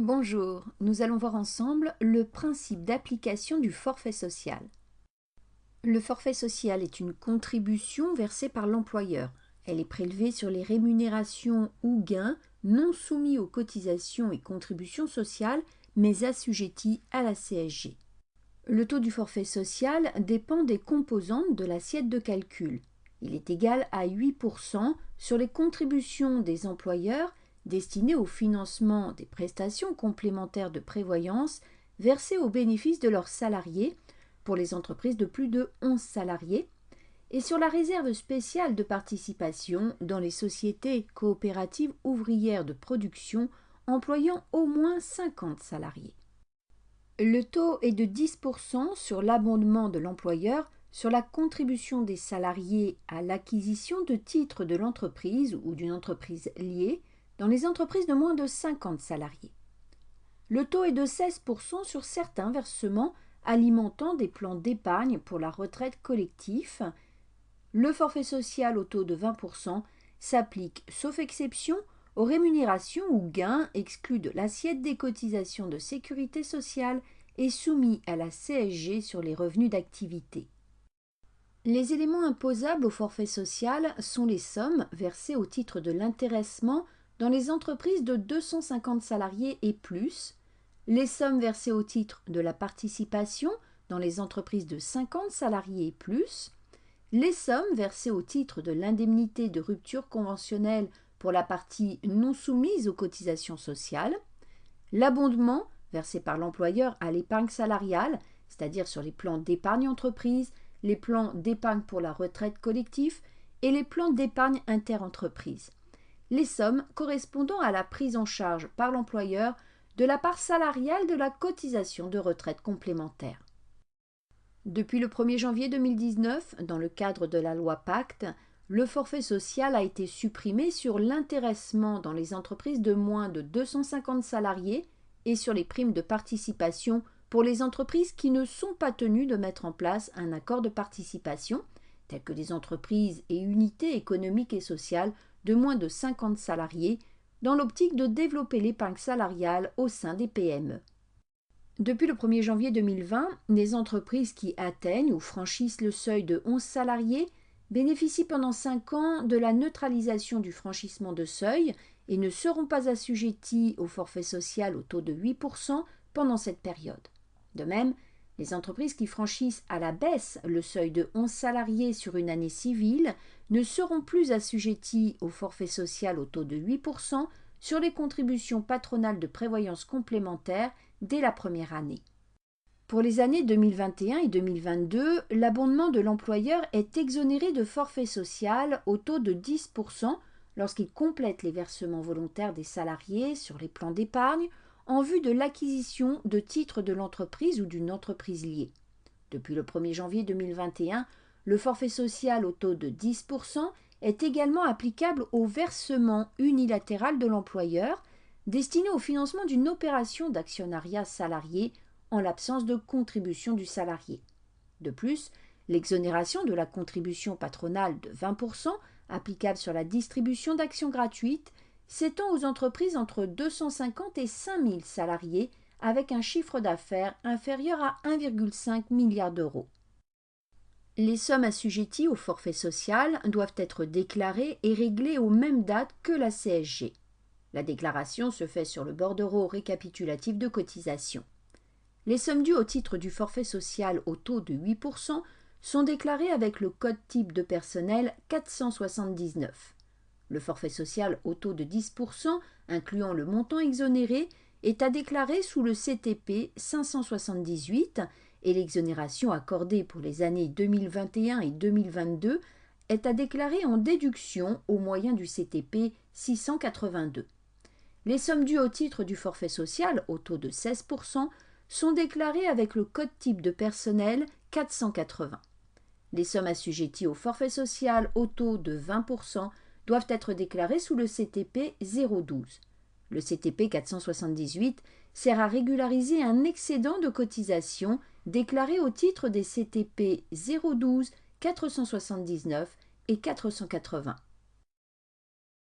Bonjour, nous allons voir ensemble le principe d'application du forfait social. Le forfait social est une contribution versée par l'employeur. Elle est prélevée sur les rémunérations ou gains non soumis aux cotisations et contributions sociales, mais assujettis à la CSG. Le taux du forfait social dépend des composantes de l'assiette de calcul. Il est égal à 8% sur les contributions des employeurs destinées au financement des prestations complémentaires de prévoyance versées au bénéfice de leurs salariés pour les entreprises de plus de 11 salariés et sur la réserve spéciale de participation dans les sociétés coopératives ouvrières de production employant au moins 50 salariés. Le taux est de 10% sur l'abondement de l'employeur sur la contribution des salariés à l'acquisition de titres de l'entreprise ou d'une entreprise liée dans les entreprises de moins de 50 salariés. Le taux est de 16% sur certains versements alimentant des plans d'épargne pour la retraite collectif. Le forfait social au taux de 20% s'applique, sauf exception, aux rémunérations ou gains exclus de l'assiette des cotisations de sécurité sociale et soumis à la CSG sur les revenus d'activité. Les éléments imposables au forfait social sont les sommes versées au titre de l'intéressement dans les entreprises de 250 salariés et plus, les sommes versées au titre de la participation dans les entreprises de 50 salariés et plus, les sommes versées au titre de l'indemnité de rupture conventionnelle pour la partie non soumise aux cotisations sociales, l'abondement versé par l'employeur à l'épargne salariale, c'est-à-dire sur les plans d'épargne entreprise, les plans d'épargne pour la retraite collectif et les plans d'épargne interentreprise. Les sommes correspondant à la prise en charge par l'employeur de la part salariale de la cotisation de retraite complémentaire. Depuis le 1er janvier 2019, dans le cadre de la loi Pacte, le forfait social a été supprimé sur l'intéressement dans les entreprises de moins de 250 salariés et sur les primes de participation pour les entreprises qui ne sont pas tenues de mettre en place un accord de participation, telles que les entreprises et unités économiques et sociales de moins de 50 salariés, dans l'optique de développer l'épargne salariale au sein des PME. Depuis le 1er janvier 2020, les entreprises qui atteignent ou franchissent le seuil de 11 salariés bénéficient pendant 5 ans de la neutralisation du franchissement de seuil et ne seront pas assujetties au forfait social au taux de 8% pendant cette période. De même, les entreprises qui franchissent à la baisse le seuil de 11 salariés sur une année civile ne seront plus assujetties au forfait social au taux de 8% sur les contributions patronales de prévoyance complémentaire dès la première année. Pour les années 2021 et 2022, l'abondement de l'employeur est exonéré de forfait social au taux de 10% lorsqu'il complète les versements volontaires des salariés sur les plans d'épargne en vue de l'acquisition de titres de l'entreprise ou d'une entreprise liée. Depuis le 1er janvier 2021, le forfait social au taux de 10% est également applicable au versement unilatéral de l'employeur destiné au financement d'une opération d'actionnariat salarié en l'absence de contribution du salarié. De plus, l'exonération de la contribution patronale de 20% applicable sur la distribution d'actions gratuites s'étend aux entreprises entre 250 et 5000 salariés avec un chiffre d'affaires inférieur à 1,5 milliard d'euros. Les sommes assujetties au forfait social doivent être déclarées et réglées aux mêmes dates que la CSG. La déclaration se fait sur le bordereau récapitulatif de cotisation. Les sommes dues au titre du forfait social au taux de 8% sont déclarées avec le code type de personnel 479. Le forfait social au taux de 10%, incluant le montant exonéré, est à déclarer sous le CTP 578 et l'exonération accordée pour les années 2021 et 2022 est à déclarer en déduction au moyen du CTP 682. Les sommes dues au titre du forfait social au taux de 16% sont déclarées avec le code type de personnel 480. Les sommes assujetties au forfait social au taux de 20% doivent être déclarées sous le CTP 012. Le CTP 478 sert à régulariser un excédent de cotisation déclaré au titre des CTP 012, 479 et 480.